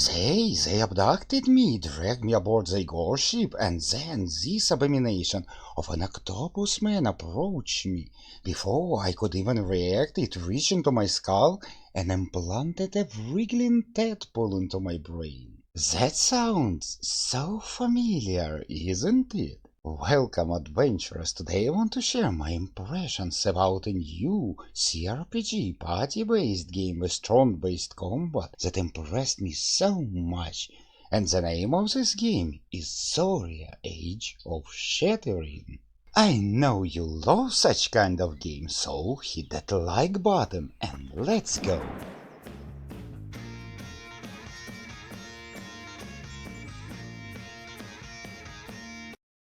They abducted me, dragged me aboard their ghost ship, and then this abomination of an octopus man approached me. Before I could even react, it reached into my skull and implanted a wriggling tadpole into my brain. That sounds so familiar, isn't it? Welcome, adventurers! Today I want to share my impressions about a new CRPG party-based game with turn-based combat that impressed me so much. And the name of this game is Zoria, Age of Shattering. I know you love such kind of games, so hit that like button and let's go!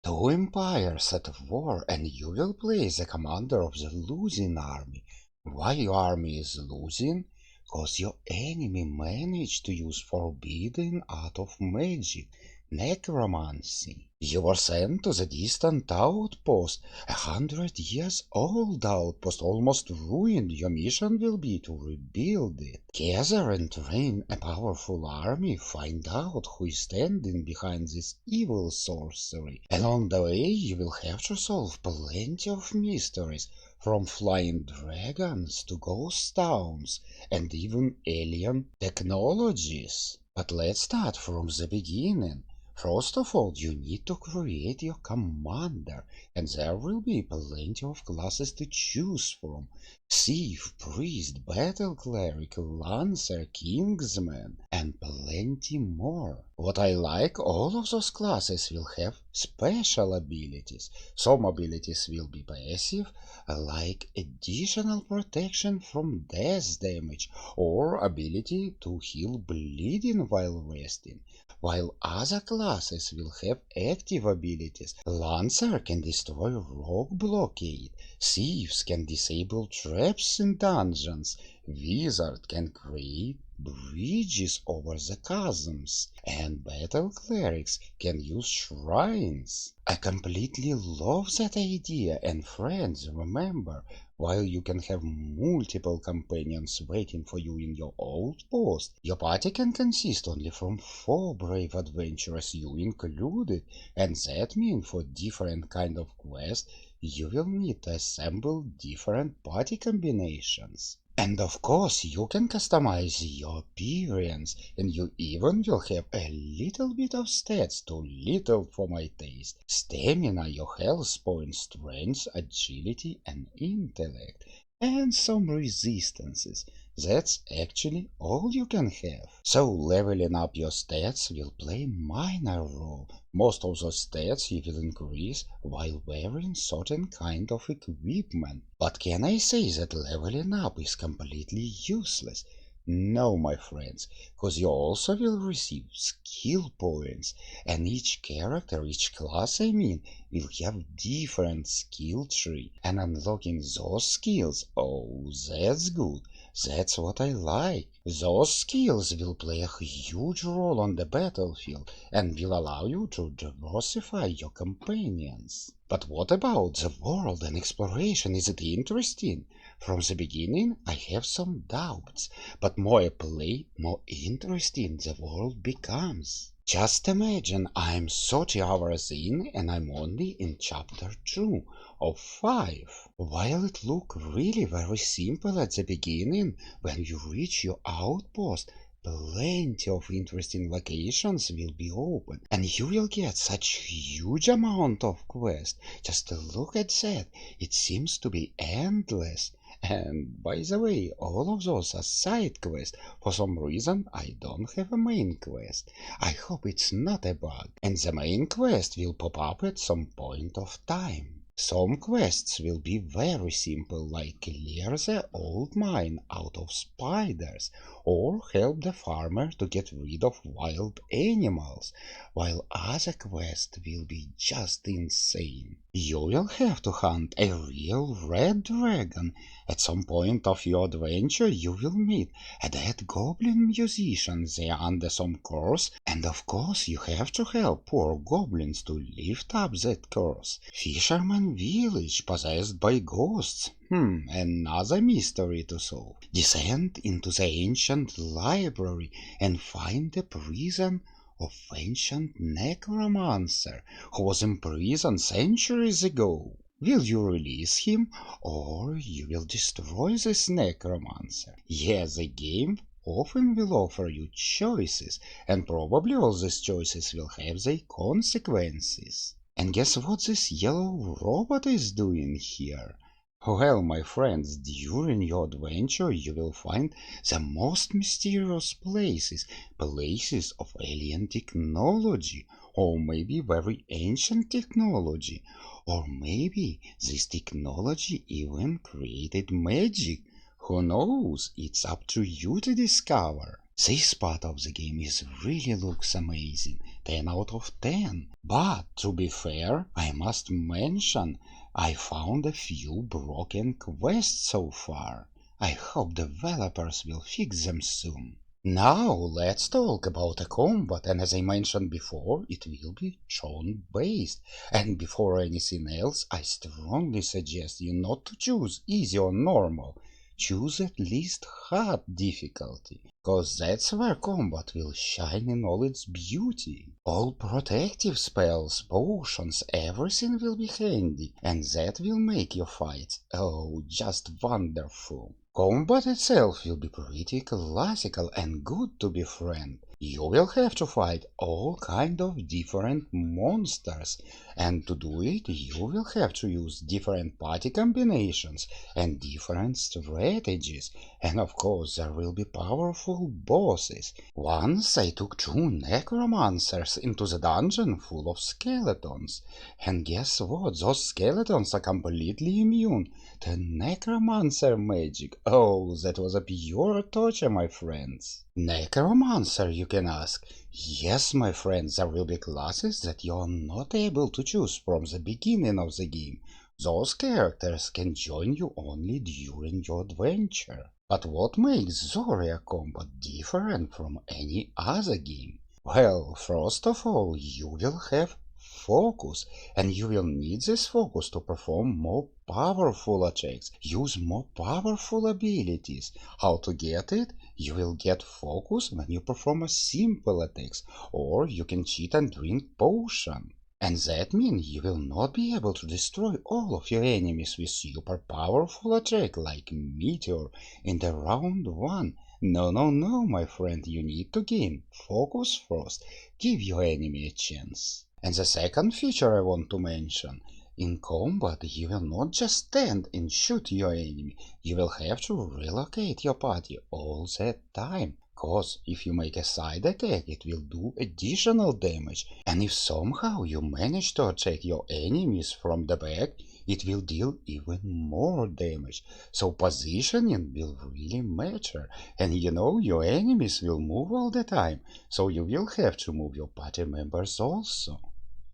Two empires at war, and you will play the commander of the losing army. Why your army is losing? Cause your enemy managed to use forbidden art of magic, necromancy. You were sent to the distant outpost, 100 years old outpost, almost ruined. Your mission will be to rebuild it. Gather and train a powerful army, find out who is standing behind this evil sorcery. Along the way you will have to solve plenty of mysteries, from flying dragons to ghost towns and even alien technologies. But let's start from the beginning. First of all, you need to create your commander, and there will be plenty of classes to choose from. Thief, priest, battle cleric, lancer, kingsman, and plenty more. What I like, all of those classes will have special abilities. Some abilities will be passive, like additional protection from death damage, or ability to heal bleeding while resting, while other classes will have active abilities. Lancer can destroy rock blockade, thieves can disable traps in dungeons, wizard can create bridges over the chasms, and battle clerics can use shrines. I completely love that idea, and friends, remember, while you can have multiple companions waiting for you in your outpost, your party can consist only from 4 brave adventurers, you included, and that means for different kind of quests you will need to assemble different party combinations. And of course you can customize your appearance, and you even will have a little bit of stats, too little for my taste. Stamina, your health points, strength, agility and intellect, and some resistances. That's actually all you can have. So leveling up your stats will play a minor role. Most of those stats you will increase while wearing certain kind of equipment. But can I say that leveling up is completely useless? No, my friends, cause you also will receive skill points, and each character, each class I mean, will have different skill tree, and unlocking those skills, oh, that's good. That's what I like. Those skills will play a huge role on the battlefield and will allow you to diversify your companions. But what about the world and exploration? Is it interesting? From the beginning I have some doubts, but more I play, more interesting the world becomes. Just imagine I'm 30 hours in and I'm only in chapter 2 of 5. While it looked really very simple at the beginning, when you reach your outpost, plenty of interesting locations will be open, and you will get such huge amount of quests. Just look at that, it seems to be endless. And by the way, all of those are side quests. For some reason I don't have a main quest. I hope it's not a bug, and the main quest will pop up at some point of time. Some quests will be very simple, like clear the old mine out of spiders, or help the farmer to get rid of wild animals, while other quests will be just insane. You will have to hunt a real red dragon. At some point of your adventure you will meet a dead goblin musician. They are under some curse, and of course you have to help poor goblins to lift up that curse. Fishermen ancient village possessed by ghosts. Another mystery to solve. Descend into the ancient library and find the prison of ancient necromancer who was imprisoned centuries ago. Will you release him, or you will destroy this necromancer? Yes, the game often will offer you choices, and probably all these choices will have their consequences. And guess what this yellow robot is doing here? Well, my friends, during your adventure you will find the most mysterious places, places of alien technology, or maybe very ancient technology, or maybe this technology even created magic. Who knows? It's up to you to discover. This part of the game really looks amazing, 10 out of 10. But to be fair, I must mention I found a few broken quests so far. I hope developers will fix them soon. Now let's talk about the combat, and as I mentioned before, it will be turn-based. And before anything else, I strongly suggest you not to choose easy or normal. Choose at least hard difficulty, cause that's where combat will shine in all its beauty. All protective spells, potions, everything will be handy, and that will make your fights, oh, just wonderful. Combat itself will be pretty classical and good to be frank. You will have to fight all kind of different monsters, and to do it you will have to use different party combinations and different strategies, and of course there will be powerful bosses. Once I took 2 necromancers into the dungeon full of skeletons, and guess what, those skeletons are completely immune to necromancer magic. Oh, that was a pure torture, my friends. Necromancer, you can ask? Yes, my friends, there will be classes that you are not able to choose from the beginning of the game. Those characters can join you only during your adventure. But what makes Zoria combat different from any other game? Well, first of all, you will have focus, and you will need this focus to perform more powerful attacks, use more powerful abilities. How to get it? You will get focus when you perform a simple attacks, or you can cheat and drink potion. And that means you will not be able to destroy all of your enemies with super powerful attack like Meteor in the round 1. No, no, no, my friend, you need to gain focus first. Give your enemy a chance. And the second feature I want to mention, in combat you will not just stand and shoot your enemy, you will have to relocate your party all that time. Cause if you make a side attack it will do additional damage, and if somehow you manage to attack your enemies from the back, it will deal even more damage. So positioning will really matter, and you know your enemies will move all the time, so you will have to move your party members also.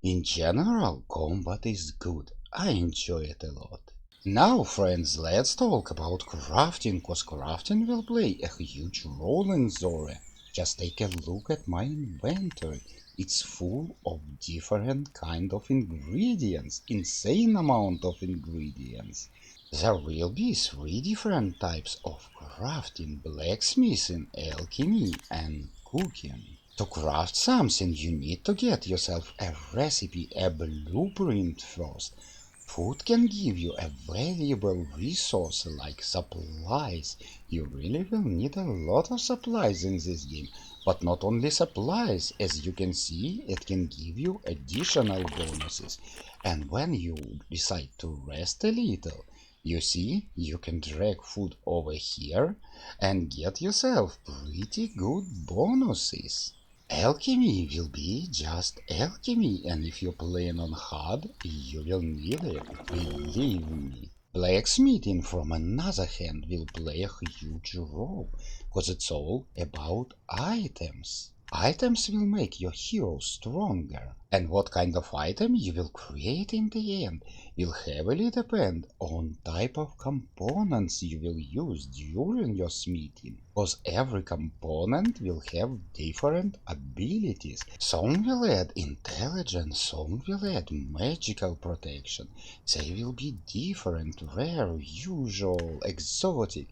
In general, combat is good. I enjoy it a lot. Now, friends, let's talk about crafting, cause crafting will play a huge role in Zoria. Just take a look at my inventory. It's full of different kind of ingredients, insane amount of ingredients. There will be 3 different types of crafting: blacksmithing, alchemy, and cooking. To craft something, you need to get yourself a recipe, a blueprint first. Food can give you a valuable resource like supplies. You really will need a lot of supplies in this game. But not only supplies, as you can see, it can give you additional bonuses. And when you decide to rest a little, you see, you can drag food over here and get yourself pretty good bonuses. Alchemy will be just alchemy, and if you're playing on hard, you will need it, believe me. Blacksmithing, from another hand, will play a huge role, cause it's all about items. Items will make your hero stronger, and what kind of item you will create in the end will heavily depend on type of components you will use during your smithing, because every component will have different abilities. Some will add intelligence, some will add magical protection. They will be different, rare, usual, exotic.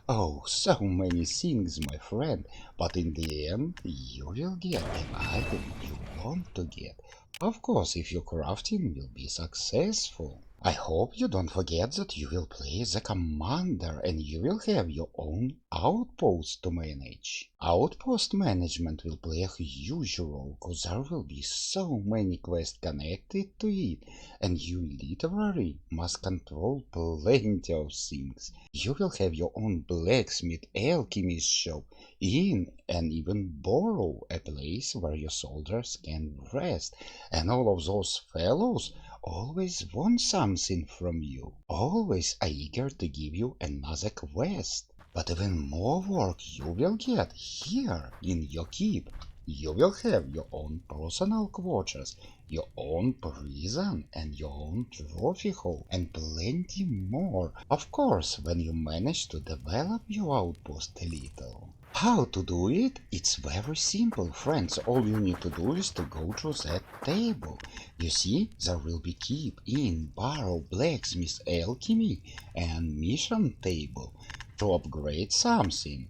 Oh, so many things, my friend, but in the end, you will get the item you want to get. Of course, if your crafting will be successful. I hope you don't forget that you will play as a commander and you will have your own outpost to manage. Outpost management will play a huge role because there will be so many quests connected to it and you literally must control plenty of things. You will have your own blacksmith alchemist shop in and even borrow a place where your soldiers can rest, and all of those fellows always want something from you, always are eager to give you another quest. But even more work you will get here in your keep. You will have your own personal quarters, your own prison, and your own trophy hall, and plenty more. Of course, when you manage to develop your outpost a little. How to do it? It's very simple, friends. All you need to do is to go to that table. You see, there will be keep, in, borrow, blacksmith, alchemy, and mission table. To upgrade something,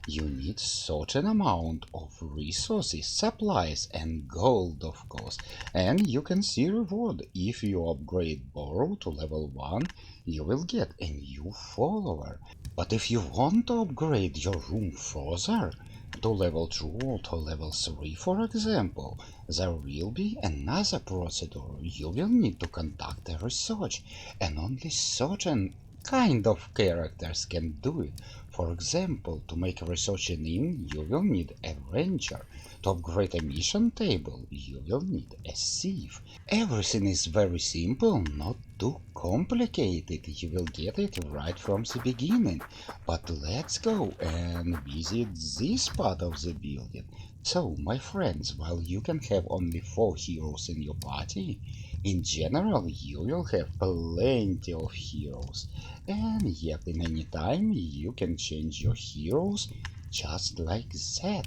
you need certain amount of resources, supplies, and gold, of course. And you can see reward. If you upgrade borrow to level 1, you will get a new follower. But if you want to upgrade your room further, to level 2 or to level 3 for example, there will be another procedure. You will need to conduct a research, and only certain kind of characters can do it. For example, to make a research in, you will need a ranger. To upgrade a mission table, you will need a thief. Everything is very simple, not too complicated. You will get it right from the beginning. But let's go and visit this part of the building. So, my friends, while you can have only 4 heroes in your party, in general you will have plenty of heroes. And yet, in any time, you can change your heroes just like that.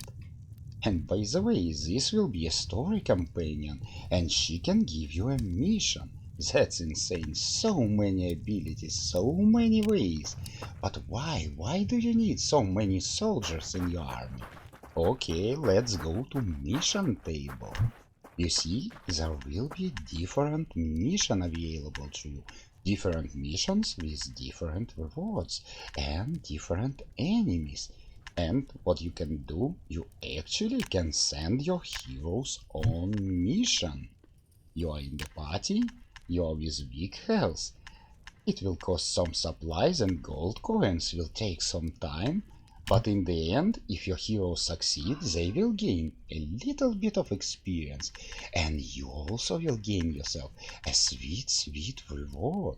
And by the way, this will be a story companion, and she can give you a mission. That's insane. So many abilities, so many ways. But why? Why do you need so many soldiers in your army? Okay, let's go to mission table. You see, there will be different mission available to you. Different missions with different rewards and different enemies. And what you can do, you actually can send your heroes on mission. You are in the party, you are with weak health. It will cost some supplies and gold coins will take some time, but in the end, if your heroes succeed, they will gain a little bit of experience, and you also will gain yourself a sweet, sweet reward.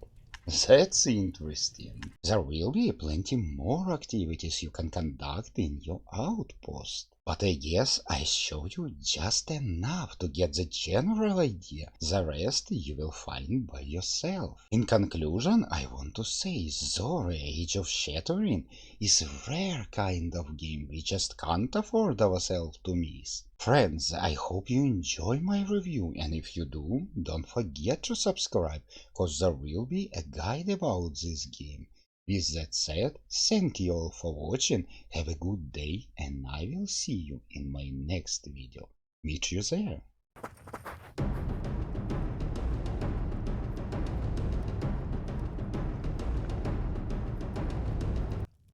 That's interesting. There will be plenty more activities you can conduct in your outpost. But I guess I showed you just enough to get the general idea. The rest you will find by yourself. In conclusion, I want to say Zoria Age of Shattering is a rare kind of game we just can't afford ourselves to miss. Friends, I hope you enjoy my review, and if you do, don't forget to subscribe, cause there will be a guide about this game. With that said, thank you all for watching, have a good day, and I will see you in my next video. Meet you there.